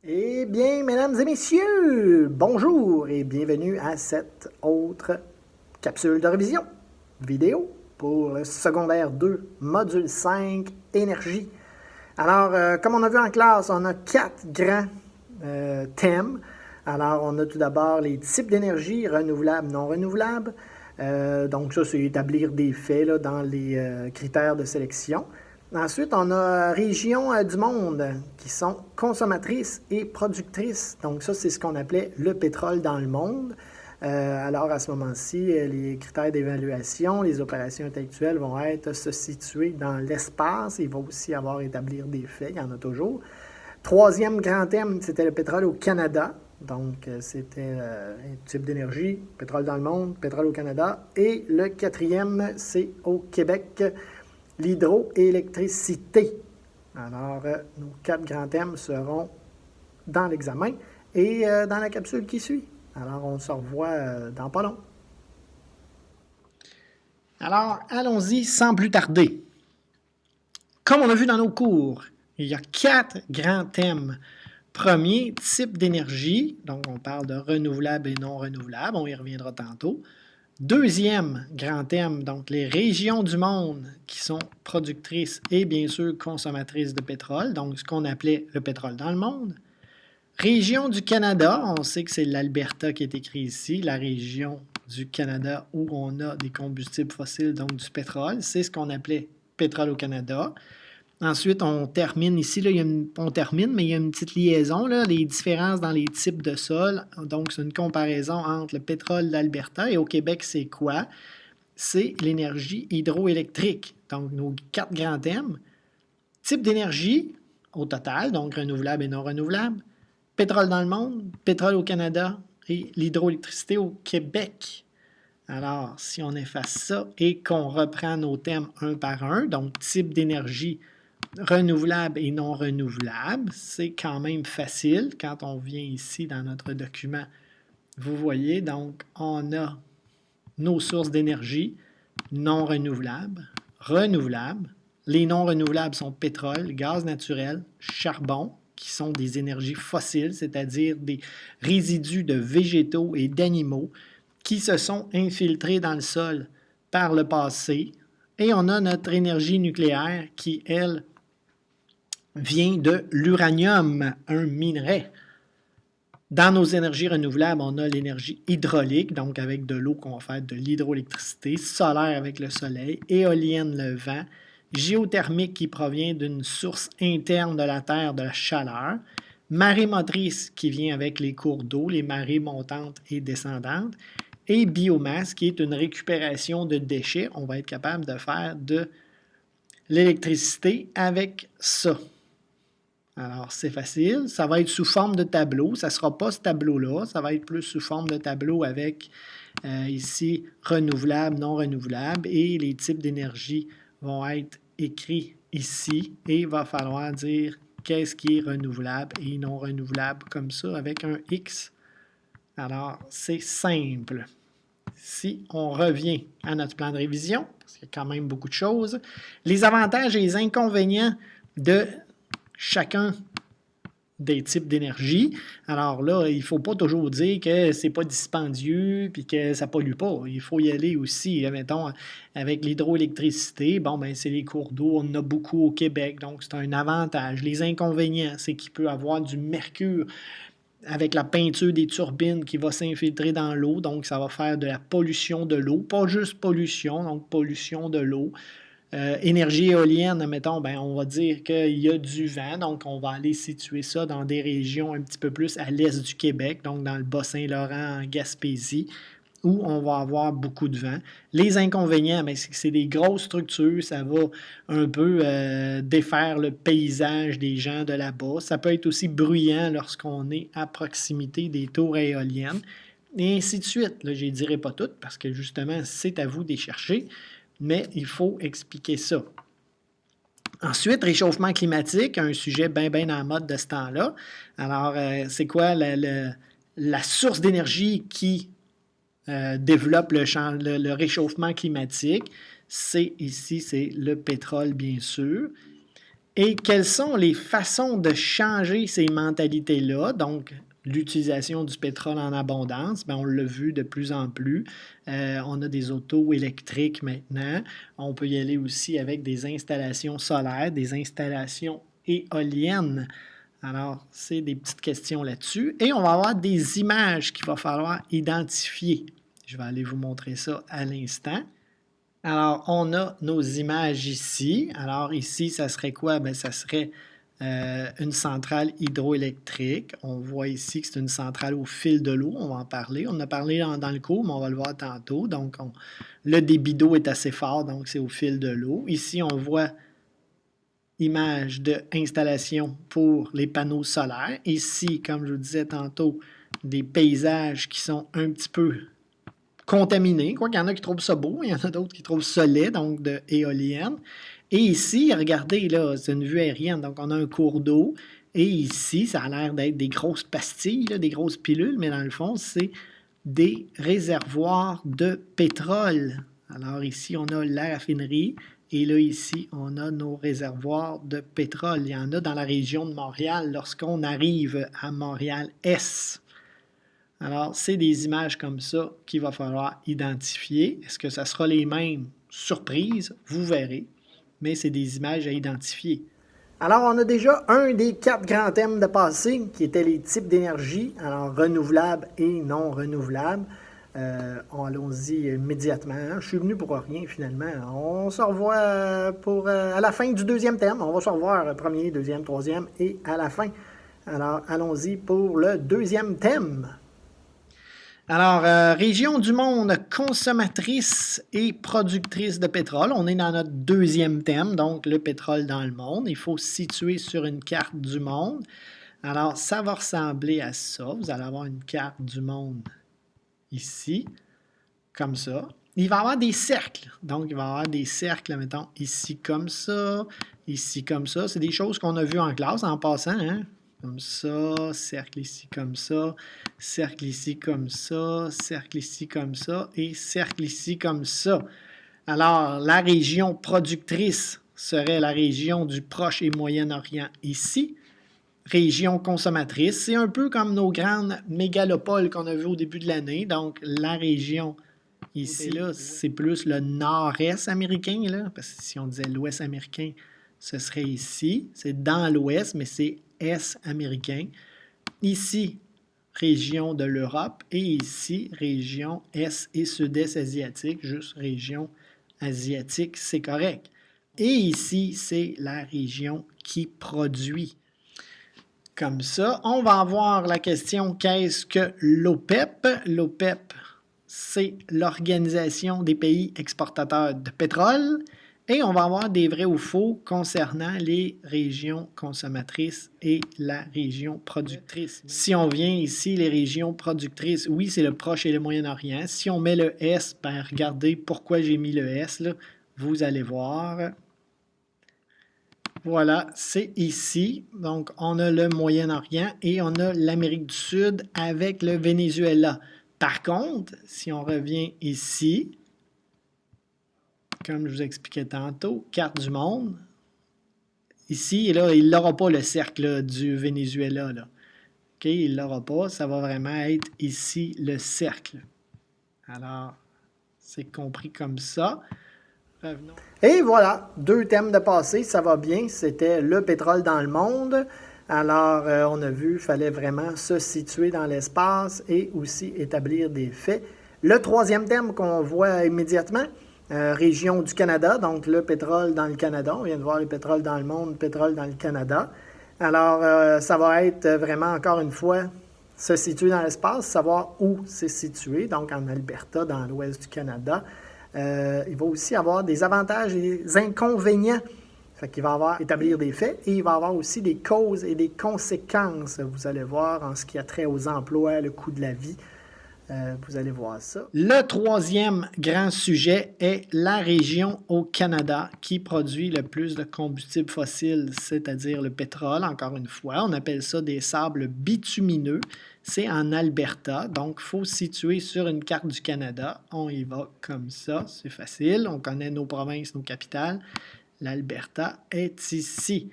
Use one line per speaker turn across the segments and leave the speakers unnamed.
Eh bien, mesdames et messieurs, bonjour et bienvenue à cette autre capsule de révision vidéo pour le secondaire 2, module 5, énergie. Alors, comme on a vu en classe, on a 4 grands thèmes. Alors, on a tout d'abord les types d'énergie, renouvelables, non renouvelables. Donc, ça, c'est établir des faits là, dans les critères de sélection. Ensuite, on a régions du monde qui sont consommatrices et productrices. Donc ça, c'est ce qu'on appelait le pétrole dans le monde. Alors à ce moment-ci, les critères d'évaluation, les opérations intellectuelles vont être se situer dans l'espace. Il va aussi y avoir établir des faits, il y en a toujours. Troisième grand thème, c'était le pétrole au Canada. Donc, c'était un type d'énergie, pétrole dans le monde, pétrole au Canada. Et le quatrième, c'est au Québec, l'hydroélectricité. Alors, nos 4 grands thèmes seront dans l'examen et dans la capsule qui suit. Alors, on se revoit dans pas long. Alors, allons-y sans plus tarder. Comme on a vu dans nos cours, il y a 4 grands thèmes. Premier, type d'énergie. Donc, on parle de renouvelable et non renouvelable. On y reviendra tantôt. Deuxième grand thème, donc les régions du monde qui sont productrices et bien sûr consommatrices de pétrole, donc ce qu'on appelait le pétrole dans le monde. Région du Canada, on sait que c'est l'Alberta qui est écrit ici, la région du Canada où on a des combustibles fossiles, donc du pétrole, c'est ce qu'on appelait pétrole au Canada. Ensuite, on termine ici, là, on termine, mais il y a une petite liaison, là, les différences dans les types de sols. Donc, c'est une comparaison entre le pétrole d'Alberta et au Québec, c'est quoi? C'est l'énergie hydroélectrique. Donc, nos 4 grands thèmes. Type d'énergie au total, donc renouvelable et non renouvelable. Pétrole dans le monde, pétrole au Canada et l'hydroélectricité au Québec. Alors, si on efface ça et qu'on reprend nos thèmes un par un, donc type d'énergie renouvelable et non renouvelable, c'est quand même facile quand on vient ici dans notre document. Vous voyez, donc, on a nos sources d'énergie non renouvelables, renouvelables. Les non renouvelables sont pétrole, gaz naturel, charbon, qui sont des énergies fossiles, c'est-à-dire des résidus de végétaux et d'animaux qui se sont infiltrés dans le sol par le passé. Et on a notre énergie nucléaire qui, elle, vient de l'uranium, un minerai. Dans nos énergies renouvelables, on a l'énergie hydraulique, donc avec de l'eau qu'on va faire de l'hydroélectricité, solaire avec le soleil, éolienne le vent, géothermique qui provient d'une source interne de la Terre de la chaleur, marée motrice qui vient avec les cours d'eau, les marées montantes et descendantes, et biomasse qui est une récupération de déchets. On va être capable de faire de l'électricité avec ça. Alors, c'est facile. Ça va être sous forme de tableau. Ça ne sera pas ce tableau-là. Ça va être plus sous forme de tableau avec ici renouvelable, non renouvelable. Et les types d'énergie vont être écrits ici. Et il va falloir dire qu'est-ce qui est renouvelable et non renouvelable comme ça avec un X. Alors, c'est simple. Si on revient à notre plan de révision, parce qu'il y a quand même beaucoup de choses, les avantages et les inconvénients de chacun des types d'énergie. Alors là, il ne faut pas toujours dire que c'est pas dispendieux puis que ça ne pollue pas. Il faut y aller aussi. Mettons, avec l'hydroélectricité, bon, ben c'est les cours d'eau, on en a beaucoup au Québec, donc c'est un avantage. Les inconvénients, c'est qu'il peut y avoir du mercure avec la peinture des turbines qui va s'infiltrer dans l'eau, donc ça va faire de la pollution de l'eau, pas juste pollution, donc pollution de l'eau. Énergie éolienne, mettons, ben, on va dire qu'il y a du vent, donc on va aller situer ça dans des régions un petit peu plus à l'est du Québec, donc dans le Bas-Saint-Laurent, en Gaspésie, où on va avoir beaucoup de vent. Les inconvénients, ben, c'est que c'est des grosses structures, ça va un peu défaire le paysage des gens de là-bas. Ça peut être aussi bruyant lorsqu'on est à proximité des tours éoliennes, et ainsi de suite. Là, je ne dirai pas toutes, parce que justement, c'est à vous de les chercher, mais il faut expliquer ça. Ensuite, réchauffement climatique, un sujet bien en mode de ce temps-là. Alors, c'est quoi la source d'énergie qui développe le réchauffement climatique? C'est ici, c'est le pétrole, bien sûr. Et quelles sont les façons de changer ces mentalités-là? Donc, l'utilisation du pétrole en abondance, bien, on l'a vu de plus en plus. On a des autos électriques maintenant. On peut y aller aussi avec des installations solaires, des installations éoliennes. Alors, c'est des petites questions là-dessus. Et on va avoir des images qu'il va falloir identifier. Je vais aller vous montrer ça à l'instant. Alors, on a nos images ici. Alors, ici, ça serait quoi? Bien, ça serait une centrale hydroélectrique. On voit ici que c'est une centrale au fil de l'eau. On va en parler. On en a parlé dans le cours, mais on va le voir tantôt. Donc, le débit d'eau est assez fort, donc c'est au fil de l'eau. Ici, on voit image d'installation pour les panneaux solaires. Ici, comme je vous disais tantôt, des paysages qui sont un petit peu contaminés. Quoi qu'il y en a qui trouvent ça beau, il y en a d'autres qui trouvent ça laid, donc de éoliennes. Et ici, regardez, là, c'est une vue aérienne, donc on a un cours d'eau. Et ici, ça a l'air d'être des grosses pastilles, là, des grosses pilules, mais dans le fond, c'est des réservoirs de pétrole. Alors ici, on a la raffinerie. Et là, ici, on a nos réservoirs de pétrole. Il y en a dans la région de Montréal lorsqu'on arrive à Montréal-Est. Alors, c'est des images comme ça qu'il va falloir identifier. Est-ce que ça sera les mêmes? Surprise, vous verrez. Mais c'est des images à identifier. Alors, on a déjà un des 4 grands thèmes de passé qui étaient les types d'énergie, alors renouvelables et non renouvelables. Allons-y immédiatement. Je suis venu pour rien finalement. On se revoit à la fin du deuxième thème. On va se revoir premier, deuxième, troisième et à la fin. Alors, allons-y pour le deuxième thème. Alors, région du monde consommatrice et productrice de pétrole. On est dans notre deuxième thème, donc le pétrole dans le monde. Il faut se situer sur une carte du monde. Alors, ça va ressembler à ça. Vous allez avoir une carte du monde ici, comme ça. Il va y avoir des cercles. Donc, il va y avoir des cercles, mettons, ici comme ça, ici comme ça. C'est des choses qu'on a vues en classe en passant, hein? Comme ça, cercle ici comme ça, cercle ici comme ça, cercle ici comme ça et cercle ici comme ça. Alors, la région productrice serait la région du Proche et Moyen-Orient ici. Région consommatrice, c'est un peu comme nos grandes mégalopoles qu'on a vues au début de l'année. Donc, la région ici, là, c'est plus le nord-est américain, là, parce que si on disait l'ouest américain, ce serait ici. C'est dans l'ouest, mais c'est est américain. Ici, région de l'Europe. Et ici, région est et sud-est asiatique, juste région asiatique, c'est correct. Et ici, c'est la région qui produit. Comme ça, on va avoir la question qu'est-ce que l'OPEP? L'OPEP, c'est l'Organisation des pays exportateurs de pétrole. Et on va avoir des vrais ou faux concernant les régions consommatrices et la région productrice. Si on vient ici, les régions productrices, oui, c'est le Proche et le Moyen-Orient. Si on met le S, ben regardez pourquoi j'ai mis le S, là. Vous allez voir. Voilà, c'est ici. Donc, on a le Moyen-Orient et on a l'Amérique du Sud avec le Venezuela. Par contre, si on revient ici, comme je vous expliquais tantôt, carte du monde. Ici, là, il n'aura pas le cercle là, du Venezuela. Là. OK, il ne l'aura pas. Ça va vraiment être ici le cercle. Alors, c'est compris comme ça. Revenons. Et voilà, 2 thèmes de passé, ça va bien. C'était le pétrole dans le monde. Alors, on a vu, il fallait vraiment se situer dans l'espace et aussi établir des faits. Le 3e thème qu'on voit immédiatement, région du Canada, donc le pétrole dans le Canada. On vient de voir le pétrole dans le monde, le pétrole dans le Canada. Alors, ça va être vraiment, encore une fois, se situer dans l'espace, savoir où c'est situé, donc en Alberta, dans l'ouest du Canada. Il va aussi avoir des avantages et des inconvénients. Fait qu'il va avoir établir des faits et il va avoir aussi des causes et des conséquences. Vous allez voir en ce qui a trait aux emplois, le coût de la vie. Vous allez voir ça. Le 3e grand sujet est la région au Canada qui produit le plus de combustible fossile, c'est-à-dire le pétrole, encore une fois. On appelle ça des sables bitumineux. C'est en Alberta, donc il faut se situer sur une carte du Canada. On y va comme ça, c'est facile. On connaît nos provinces, nos capitales. L'Alberta est ici.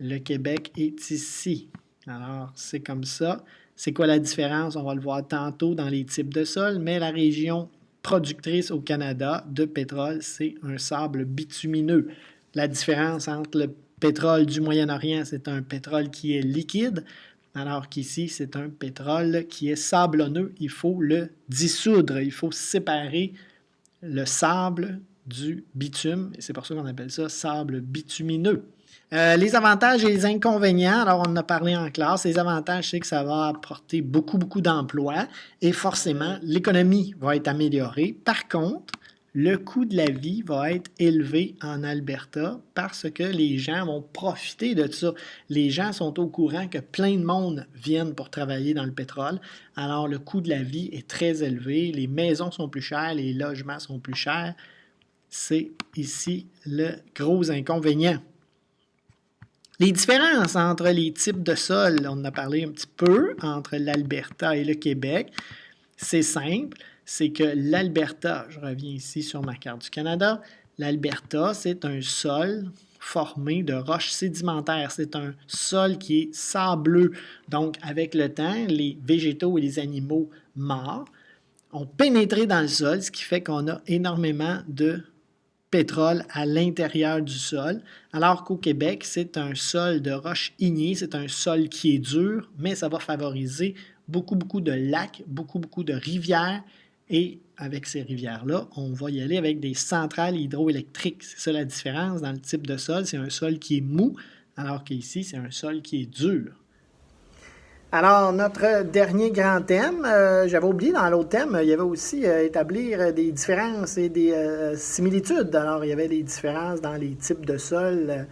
Le Québec est ici. Alors, c'est comme ça. C'est quoi la différence? On va le voir tantôt dans les types de sol, mais la région productrice au Canada de pétrole, c'est un sable bitumineux. La différence entre le pétrole du Moyen-Orient, c'est un pétrole qui est liquide, alors qu'ici, c'est un pétrole qui est sablonneux. Il faut le dissoudre, il faut séparer le sable du bitume, et c'est pour ça qu'on appelle ça sable bitumineux. Les avantages et les inconvénients, alors on en a parlé en classe. Les avantages, c'est que ça va apporter beaucoup d'emplois et forcément, l'économie va être améliorée. Par contre, le coût de la vie va être élevé en Alberta parce que les gens vont profiter de ça. Les gens sont au courant que plein de monde viennent pour travailler dans le pétrole. Alors, le coût de la vie est très élevé. Les maisons sont plus chères, les logements sont plus chers. C'est ici le gros inconvénient. Les différences entre les types de sols, on en a parlé un petit peu, entre l'Alberta et le Québec, c'est simple, c'est que l'Alberta, je reviens ici sur ma carte du Canada, l'Alberta, c'est un sol formé de roches sédimentaires. C'est un sol qui est sableux. Donc, avec le temps, les végétaux et les animaux morts ont pénétré dans le sol, ce qui fait qu'on a énormément de pétrole à l'intérieur du sol, alors qu'au Québec, c'est un sol de roches ignées, c'est un sol qui est dur, mais ça va favoriser beaucoup de lacs, beaucoup de rivières, et avec ces rivières-là, on va y aller avec des centrales hydroélectriques. C'est ça la différence dans le type de sol, c'est un sol qui est mou, alors qu'ici, c'est un sol qui est dur. Alors, notre dernier grand thème, j'avais oublié dans l'autre thème, il y avait aussi établir des différences et des similitudes. Alors, il y avait des différences dans les types de sols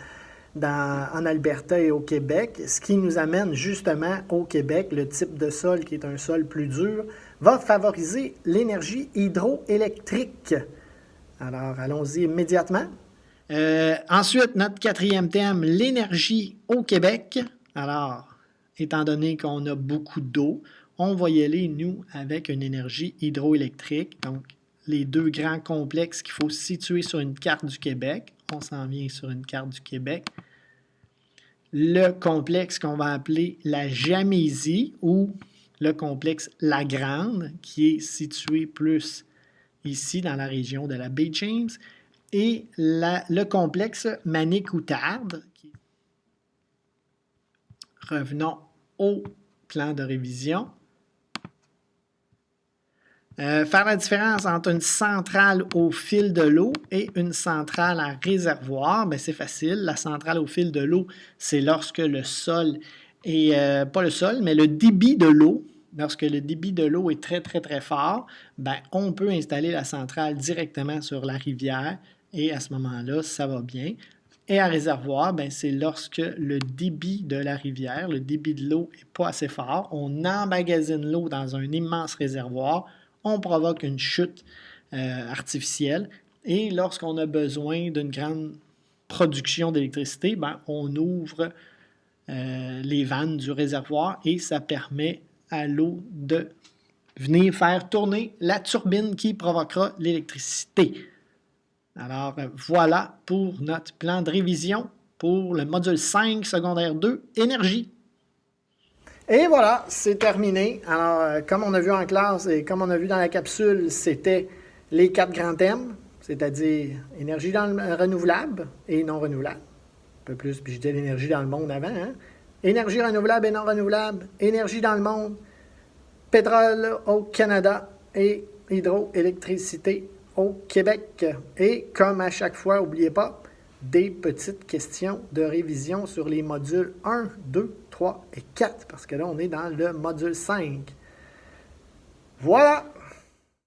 en Alberta et au Québec, ce qui nous amène justement au Québec. Le type de sol, qui est un sol plus dur, va favoriser l'énergie hydroélectrique. Alors, allons-y immédiatement. Ensuite, notre quatrième thème, l'énergie au Québec. Alors, étant donné qu'on a beaucoup d'eau, on va y aller, nous, avec une énergie hydroélectrique. Donc, les deux grands complexes qu'il faut situer sur une carte du Québec. On s'en vient sur une carte du Québec. Le complexe qu'on va appeler la Jamésie ou le complexe La Grande, qui est situé plus ici dans la région de la baie James, et le complexe Manicoutarde. Revenons au plan de révision. Faire la différence entre une centrale au fil de l'eau et une centrale à réservoir, bien, c'est facile. La centrale au fil de l'eau, c'est lorsque le sol est, pas le sol, mais le débit de l'eau, lorsque le débit de l'eau est très fort, bien, on peut installer la centrale directement sur la rivière et à ce moment-là, ça va bien. Et à réservoir, bien, c'est lorsque le débit de la rivière, le débit de l'eau n'est pas assez fort, on emmagasine l'eau dans un immense réservoir, on provoque une chute artificielle et lorsqu'on a besoin d'une grande production d'électricité, bien, on ouvre les vannes du réservoir et ça permet à l'eau de venir faire tourner la turbine qui provoquera l'électricité. Alors, voilà pour notre plan de révision pour le module 5, secondaire 2, énergie. Et voilà, c'est terminé. Alors, comme on a vu en classe et comme on a vu dans la capsule, c'était les 4 grands thèmes, c'est-à-dire énergie renouvelable et non renouvelable. Un peu plus, puis je disais l'énergie dans le monde avant. Hein? Énergie renouvelable et non renouvelable, énergie dans le monde, pétrole au Canada et hydroélectricité au Québec. Et comme à chaque fois, n'oubliez pas, des petites questions de révision sur les modules 1, 2, 3 et 4, parce que là, on est dans le module 5. Voilà!